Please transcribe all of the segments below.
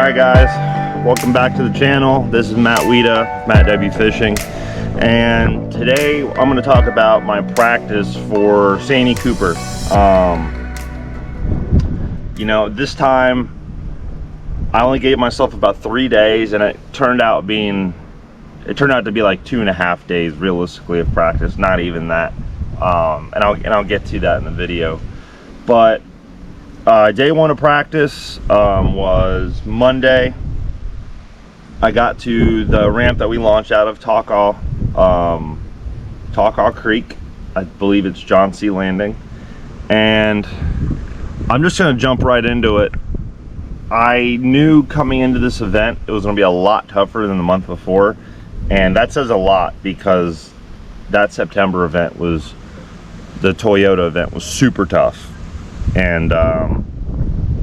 Alright guys, welcome back to the channel. This is Matt Weeda, Matt W Fishing, and today I'm going to talk about my practice for Santee Cooper. You know, this time I only gave myself about 3 days, and it turned out to be like 2.5 days realistically of practice, not even that. And I'll get to that in the video. But day one of practice was Monday. I got to the ramp that we launched out of Takaw Creek. I believe it's John C. Landing. And I'm just going to jump right into it. I knew coming into this event it was going to be a lot tougher than the month before. And that says a lot, because that September event was, the Toyota event was super tough. And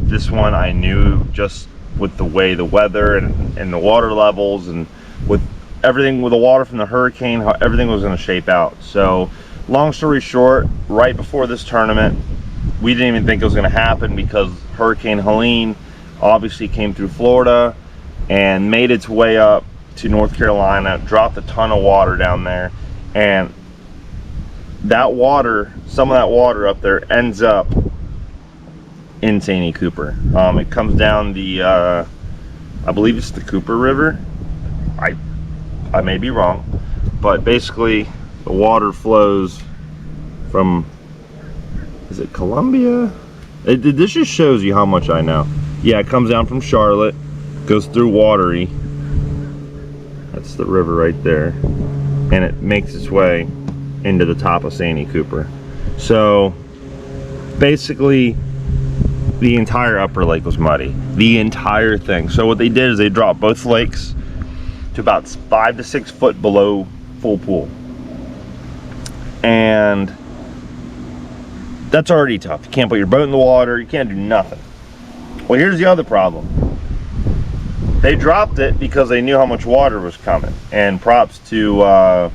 this one I knew, just with the way the weather and the water levels, and with everything with the water from the hurricane, how everything was going to shape out. So long story short, right before this tournament, we didn't even think it was going to happen, because Hurricane Helene obviously came through Florida and made its way up to North Carolina, dropped a ton of water down there, and that water, some of that water up there ends up in Santee Cooper. It comes down the I believe it's the Cooper River. I may be wrong, but basically the water flows from, is it Columbia? This just shows you how much I know. Yeah, it comes down from Charlotte, goes through Watery, that's the river right there, and it makes its way into the top of Santee Cooper. So basically the entire upper lake was muddy, the entire thing. So what they did is they dropped both lakes to about 5 to 6 foot below full pool, and that's already tough. You can't put your boat in the water, you can't do nothing. Well, here's the other problem. They dropped it because they knew how much water was coming, and props to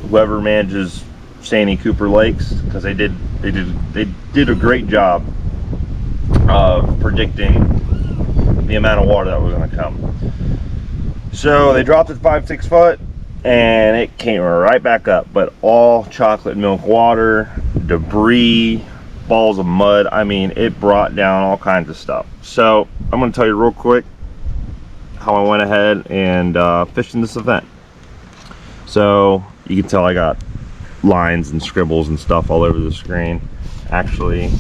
whoever manages Santee Cooper Lakes, because they did a great job of predicting the amount of water that was going to come. So they dropped it 5-6 foot, and it came right back up, but all chocolate milk water, debris, balls of mud. I mean, it brought down all kinds of stuff. So I'm going to tell you real quick how I went ahead and fished in this event. So you can tell I got lines and scribbles and stuff all over the screen. Actually,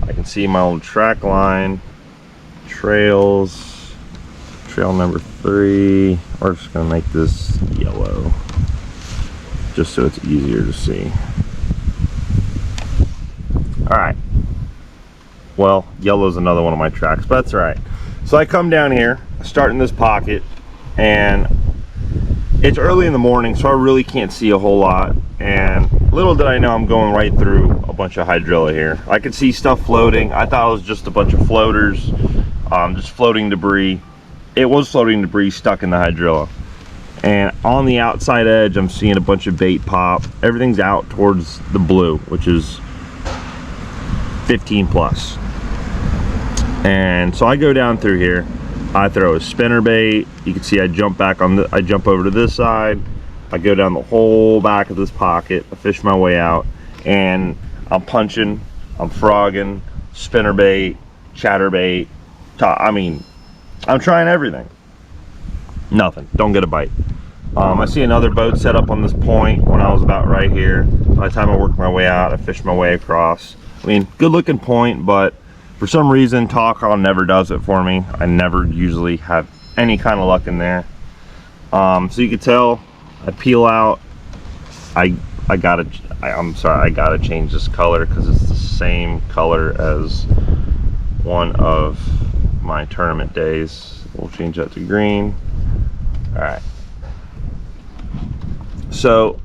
I can see my old track line, trails, trail number 3. We're just gonna make this yellow, just so it's easier to see. All right. Well, yellow is another one of my tracks, but that's all right. So I come down here, start in this pocket, and it's early in the morning, so I really can't see a whole lot. And little did I know I'm going right through a bunch of hydrilla here. I could see stuff floating. I thought it was just a bunch of floaters, just floating debris. It was floating debris stuck in the hydrilla. And on the outside edge, I'm seeing a bunch of bait pop. Everything's out towards the blue, which is 15 plus. And so I go down through here. I throw a spinner bait. You can see I jump back on I jump over to this side. I go down the whole back of this pocket. I fish my way out, and I'm punching, I'm frogging, spinner bait, chatter bait. I mean, I'm trying everything. Nothing. Don't get a bite. I see another boat set up on this point when I was about right here. By the time I worked my way out, I fished my way across. I mean, good looking point, but for some reason Takaw never does it for me. I never usually have any kind of luck in there. So you can tell I peel out. I'm sorry, I gotta change this color because it's the same color as one of my tournament days. We'll change that to green. All right. So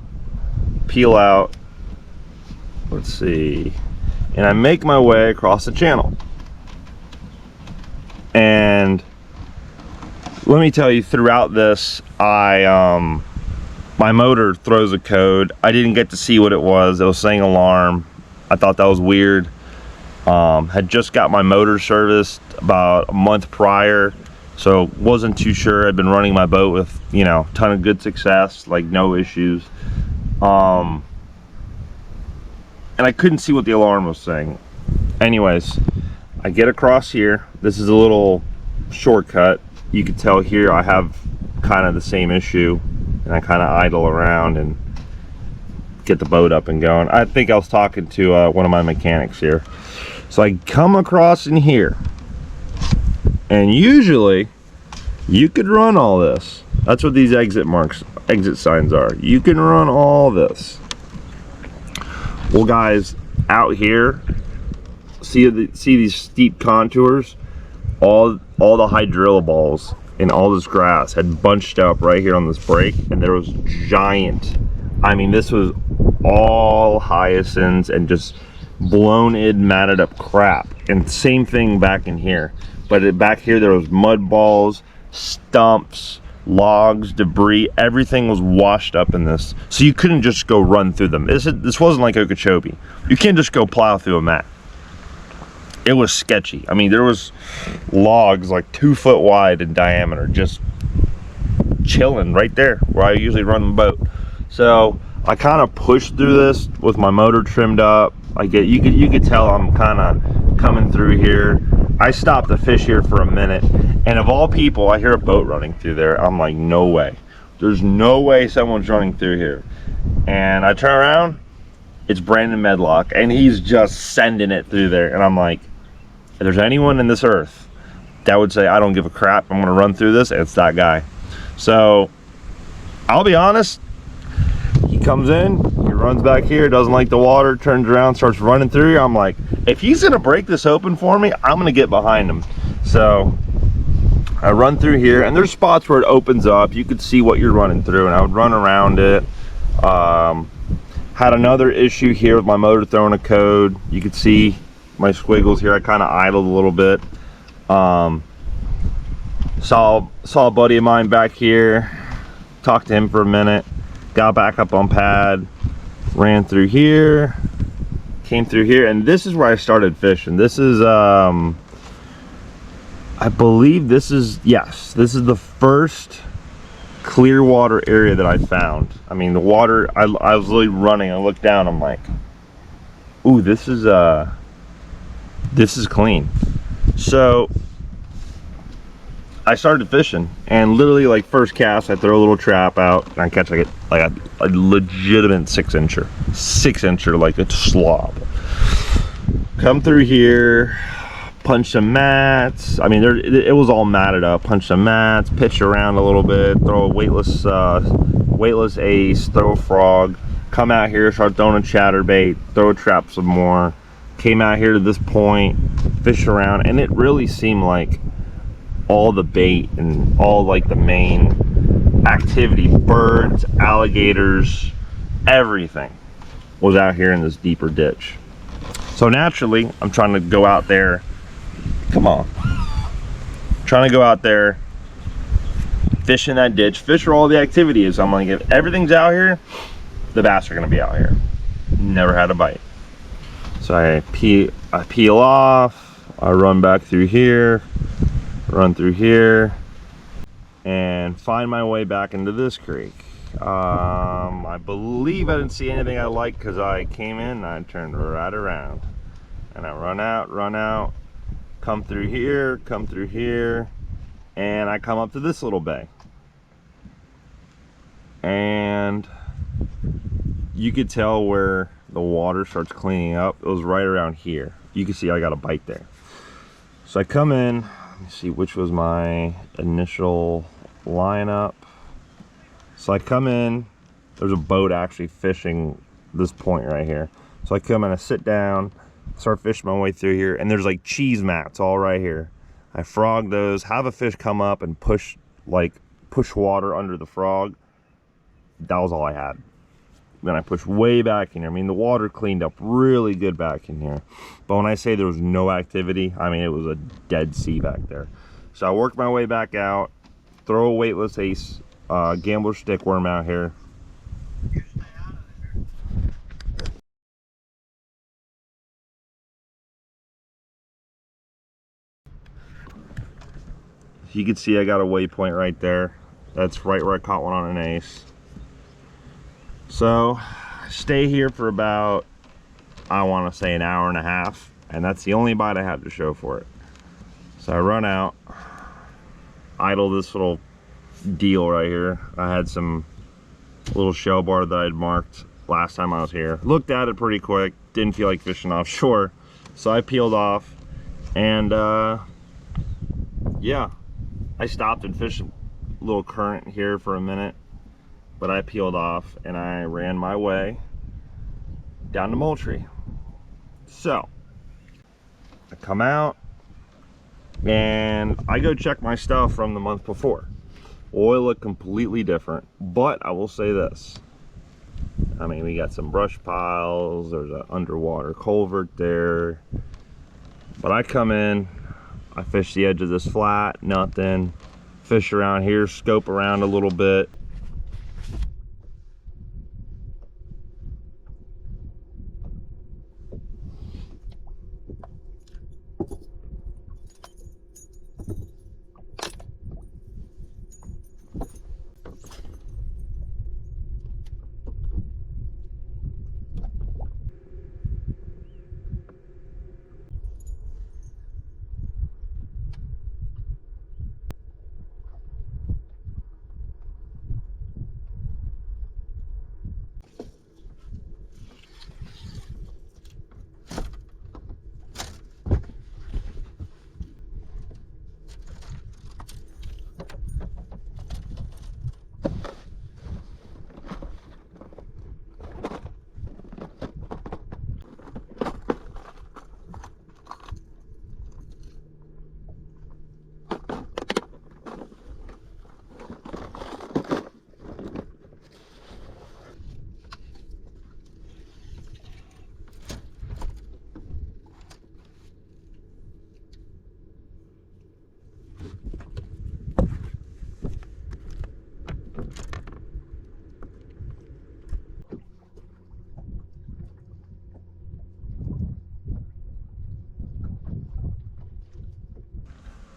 peel out. Let's see. And I make my way across the channel. And let me tell you, throughout this, my motor throws a code. I didn't get to see what it was. It was saying alarm. I thought that was weird. Had just got my motor serviced about a month prior, So wasn't too sure. I've been running my boat with, you know, a ton of good success, like no issues. And I couldn't see what the alarm was saying. Anyways, I get across here. This is a little shortcut. You can tell here I have kind of the same issue, and I kind of idle around and get the boat up and going. I think I was talking to one of my mechanics here. So I come across in here, and usually you could run all this. That's what these exit signs are. You can run all this. Well, guys, out here, see these steep contours? All the hydrilla balls and all this grass had bunched up right here on this break, and there was giant, I mean, this was all hyacinths and just blown in, matted up crap. And same thing back in here, but back here there was mud balls, stumps, logs, debris. Everything was washed up in this, so you couldn't just go run through them. This wasn't like Okeechobee. You can't just go plow through a mat. It was sketchy. I mean, there was logs like 2 foot wide in diameter just chilling right there where I usually run the boat. So I kind of pushed through this with my motor trimmed up. You could tell I'm kind of coming through here. I stopped to fish here for a minute, and of all people, I hear a boat running through there. I'm like, no way. There's no way someone's running through here. And I turn around, it's Brandon Medlock, and he's just sending it through there. And I'm like, if there's anyone in this earth that would say, I don't give a crap, I'm gonna run through this, it's that guy. So I'll be honest, he comes in, he runs back here, doesn't like the water, turns around, starts running through here. I'm like, if he's gonna break this open for me, I'm gonna get behind him. So I run through here, and there's spots where it opens up. You could see what you're running through, and I would run around it. Had another issue here with my motor throwing a code. You could see my squiggles here. I kind of idled a little bit. Saw a buddy of mine back here, talked to him for a minute, got back up on pad, ran through here, came through here, and this is where I started fishing. This is I believe this is the first clear water area that I found. I mean, the water, I was literally running, I looked down, I'm like, ooh, this is clean. So I started fishing, and literally, like, first cast, I throw a little trap out, and I catch like a legitimate 6-incher, like a slob. Come through here, punch some mats. I mean, it was all matted up. Punch some mats, pitch around a little bit, throw a weightless ace, throw a frog. Come out here, start throwing a chatterbait, throw a trap some more. Came out here to this point, fish around, and it really seemed like all the bait and all like the main activity, birds, alligators, everything was out here in this deeper ditch. So naturally, I'm trying to go out there. Come on. Trying to go out there, fish in that ditch, fish where all the activity is. I'm like, if everything's out here, the bass are gonna be out here. Never had a bite. So I peel off, I run back through here, run through here, and find my way back into this creek. I believe I didn't see anything I liked because I came in and I turned right around. And I run out, come through here, and I come up to this little bay. And you could tell where the water starts cleaning up. It was right around here. You can see I got a bite there. So I come in, let me see which was my initial lineup. So I come in, there's a boat actually fishing this point right here. So I come in, I sit down, start fishing my way through here, and there's like cheese mats all right here. I frog those, have a fish come up and push water under the frog. That was all I had. Then I pushed way back in here. I mean, the water cleaned up really good back in here. But when I say there was no activity, I mean, it was a dead sea back there. So I worked my way back out, throw a weightless ace, gambler stick worm out here. You can see I got a waypoint right there. That's right where I caught one on an ace. So stay here for about, I want to say, an hour and a half, and that's the only bite I have to show for it. So I run out, idle this little deal right here. I had some little shell bar that I'd marked last time I was here. Looked at it pretty quick, didn't feel like fishing offshore, so I peeled off, and yeah, I stopped and fished a little current here for a minute, but I peeled off and I ran my way down to Moultrie. So I come out and I go check my stuff from the month before. Oil looked completely different, but I will say this. I mean, we got some brush piles, there's an underwater culvert there, but I come in, I fish the edge of this flat, nothing. Fish around here, scope around a little bit.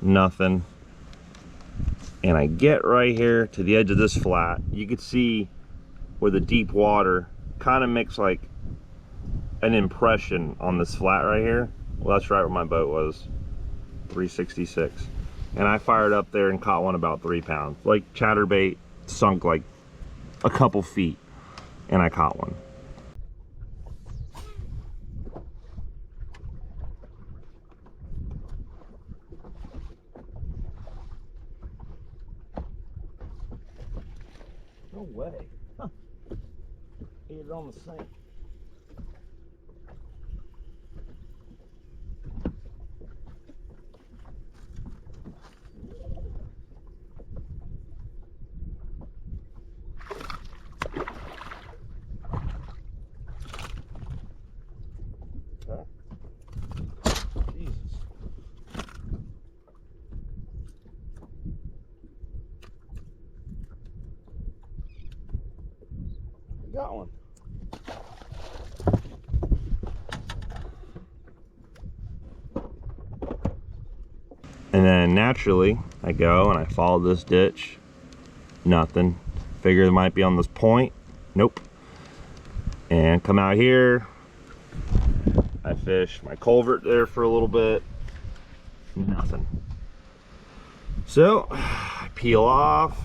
Nothing. And I get right here to the edge of this flat. You can see where the deep water kind of makes like an impression on this flat right here. Well, that's right where my boat was, 366. And I fired up there and caught one about 3 pounds. Like chatterbait, sunk like a couple feet, and I caught one. No way. Huh. Ate it on the sink. Okay. Jesus. Got one. And then naturally I go and I follow this ditch. Nothing. Figure it might be on this point. Nope. And come out here. I fish my culvert there for a little bit. Nothing. So I peel off.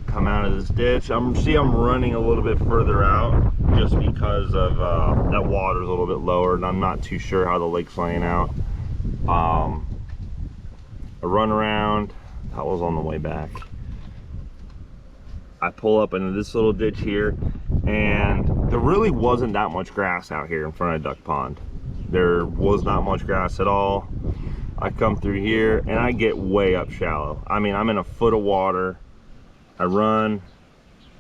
Come out of this ditch. I'm running a little bit further out just because of that water's a little bit lower and I'm not too sure how the lake's laying out. I run around. That was on the way back. I pull up into this little ditch here, and there really wasn't that much grass out here in front of Duck Pond. There was not much grass at all. I come through here and I get way up shallow. I mean, I'm in a foot of water. I run,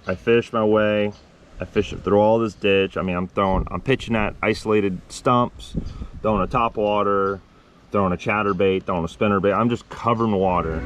I fish my way, I fish it through all this ditch. I mean, I'm pitching at isolated stumps, throwing a top water, throwing a chatterbait, throwing a spinnerbait. I'm just covering water.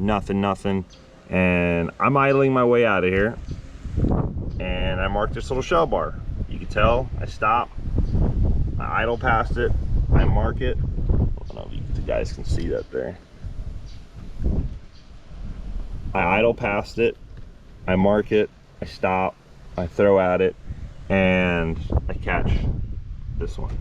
nothing. And I'm idling my way out of here. And I marked this little shell bar. You can tell, I stop, I idle past it, I mark it. I don't know if you guys can see that there. I idle past it, I mark it, I stop, I throw at it, and I catch this one.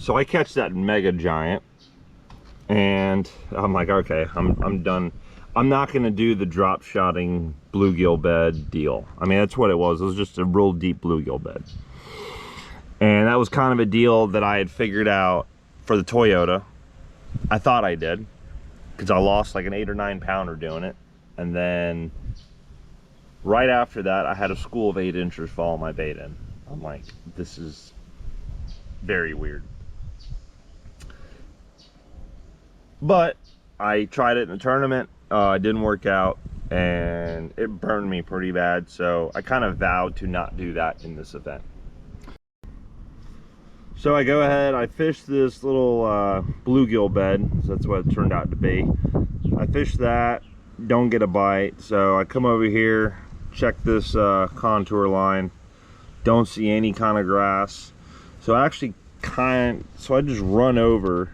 So I catch that mega giant, and I'm like, okay, I'm done. I'm not gonna do the drop shotting bluegill bed deal. I mean, that's what it was. It was just a real deep bluegill bed. And that was kind of a deal that I had figured out for the Toyota. I thought I did, because I lost like an 8 or 9 pounder doing it. And then right after that, I had a school of 8 inchers follow my bait in. I'm like, this is very weird. But I tried it in a tournament. It didn't work out, and it burned me pretty bad. So I kind of vowed to not do that in this event. So I go ahead, I fish this little bluegill bed. So that's what it turned out to be. I fish that, don't get a bite. So I come over here, check this contour line, don't see any kind of grass. So I actually I just run over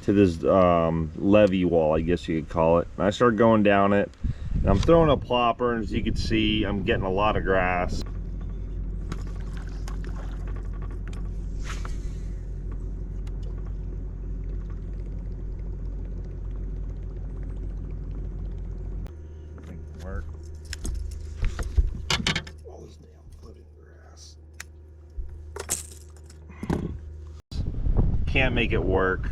to this levee wall, I guess you could call it. And I start going down it, and I'm throwing a plopper, and as you can see, I'm getting a lot of grass. Work. All this damn floating grass. Can't make it work.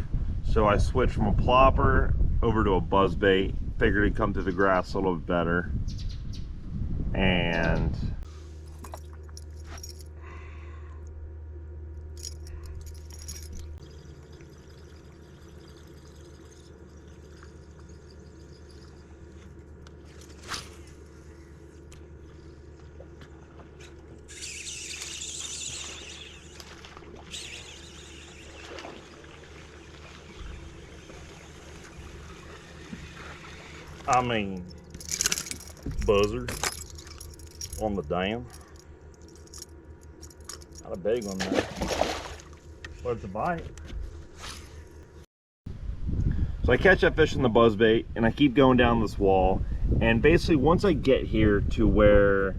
So I switched from a plopper over to a buzzbait. Figured it'd come through the grass a little bit better. And I mean, buzzer on the dam. Not a big one there, but it's a bite. So I catch that fish in the buzzbait, and I keep going down this wall. And basically, once I get here to where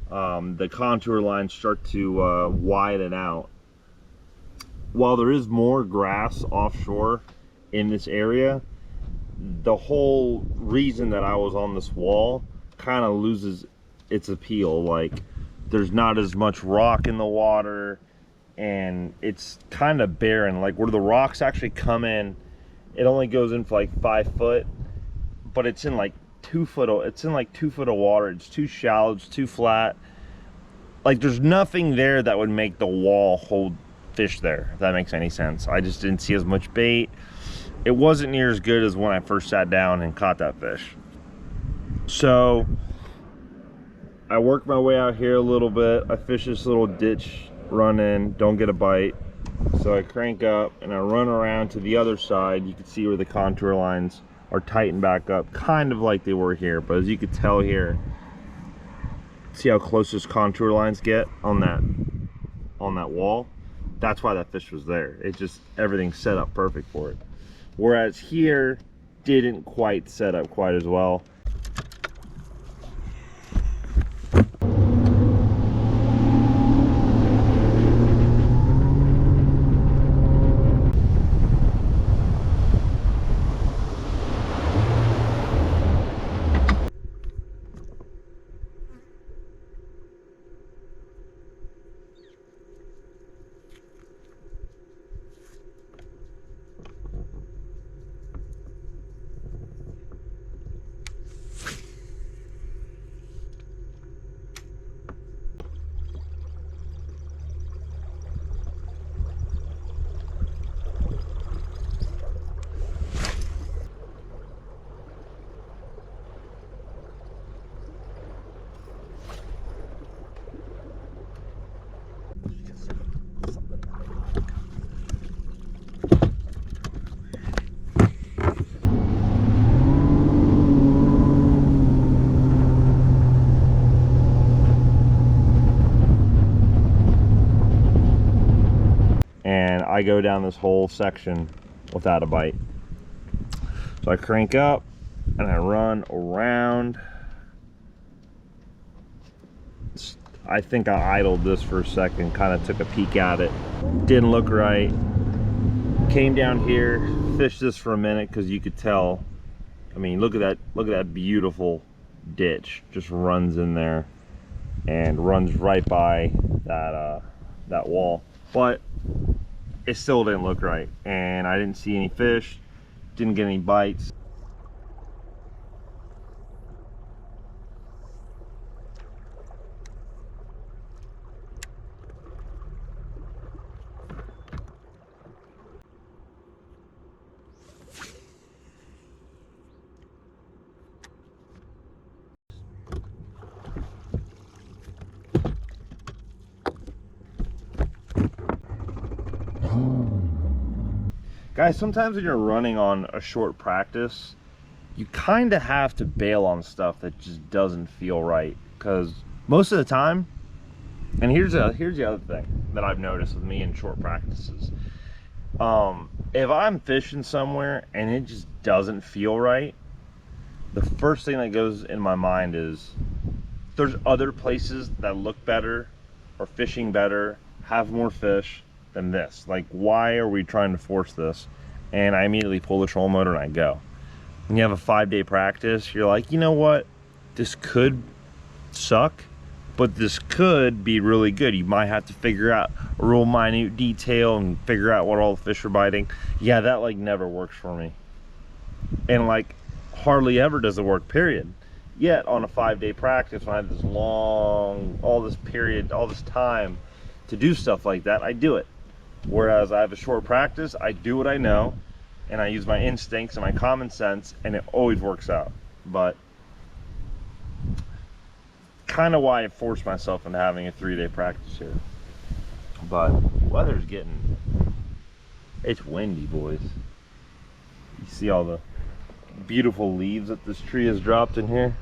the contour lines start to widen out, while there is more grass offshore in this area, the whole reason that I was on this wall kind of loses its appeal. Like, there's not as much rock in the water, and it's kind of barren. Like, where the rocks actually come in, it only goes in for like 5 foot, but it's in like 2 foot of water. It's too shallow, it's too flat. Like, there's nothing there that would make the wall hold fish there, if that makes any sense. I just didn't see as much bait. It wasn't near as good as when I first sat down and caught that fish. So I worked my way out here a little bit. I fish this little ditch, run in, don't get a bite. So I crank up and I run around to the other side. You can see where the contour lines are tightened back up, kind of like they were here. But as you can tell here, see how close those contour lines get on that wall? That's why that fish was there. It just, everything's set up perfect for it. Whereas here, didn't quite set up quite as well. I go down this whole section without a bite. So I crank up and I run around. I think I idled this for a second, kind of took a peek at it. Didn't look right. Came down here, fished this for a minute because you could tell. I mean, look at that beautiful ditch. Just runs in there and runs right by that wall. But it still didn't look right, and I didn't see any fish, didn't get any bites. Guys, sometimes when you're running on a short practice, you kind of have to bail on stuff that just doesn't feel right, because most of the time, and here's the other thing that I've noticed with me in short practices, if I'm fishing somewhere and it just doesn't feel right, the first thing that goes in my mind is there's other places that look better or fishing better, have more fish than this. Like, why are we trying to force this? And I immediately pull the trolling motor and I go. When you have a 5-day practice, you're like, you know what, this could suck, but this could be really good. You might have to figure out a real minute detail and figure out what all the fish are biting. Yeah, that like never works for me, and like hardly ever does it work, period. Yet on a 5-day practice, when I have this long, all this time to do stuff like that, I do it. Whereas I have a short practice, I do what I know, and I use my instincts and my common sense, and it always works out. But kind of why I forced myself into having a 3-day practice here. But weather's it's windy, boys. You see all the beautiful leaves that this tree has dropped in here?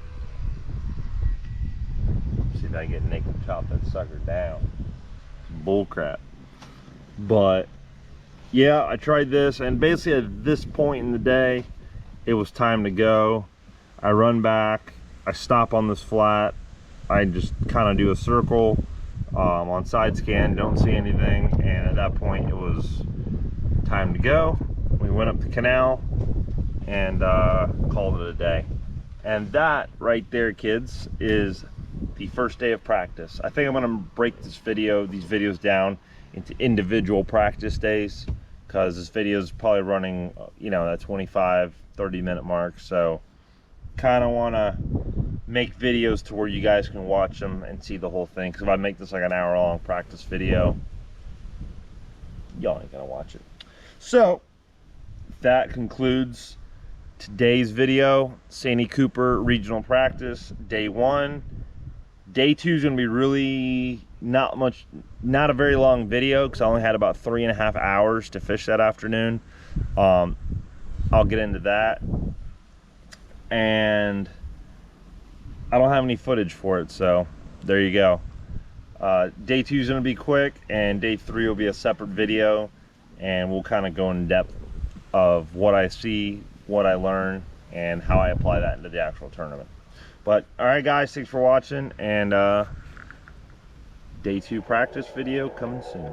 See if I get naked and chop that sucker down. It's bull crap. But yeah, I tried this, and basically at this point in the day, it was time to go. I run back, I stop on this flat, I just kind of do a circle on side scan, don't see anything, and at that point it was time to go. We went up the canal and called it a day. And that right there, kids, is the first day of practice. I think I'm gonna break these videos down into individual practice days, because this video is probably running, you know, that 25-30 minute mark. So kind of want to make videos to where you guys can watch them and see the whole thing, because if I make this like an hour-long practice video, y'all ain't gonna watch it. So that concludes today's video. Santee Cooper Regional Practice, day 1. Day 2 is gonna be really not a very long video, because I only had about 3.5 hours to fish that afternoon. I'll get into that, and I don't have any footage for it, so there you go. Day 2 is going to be quick, and day 3 will be a separate video, and we'll kind of go in depth of what I see, what I learn, and how I apply that into the actual tournament. But all right, guys, thanks for watching, and day 2 practice video coming soon.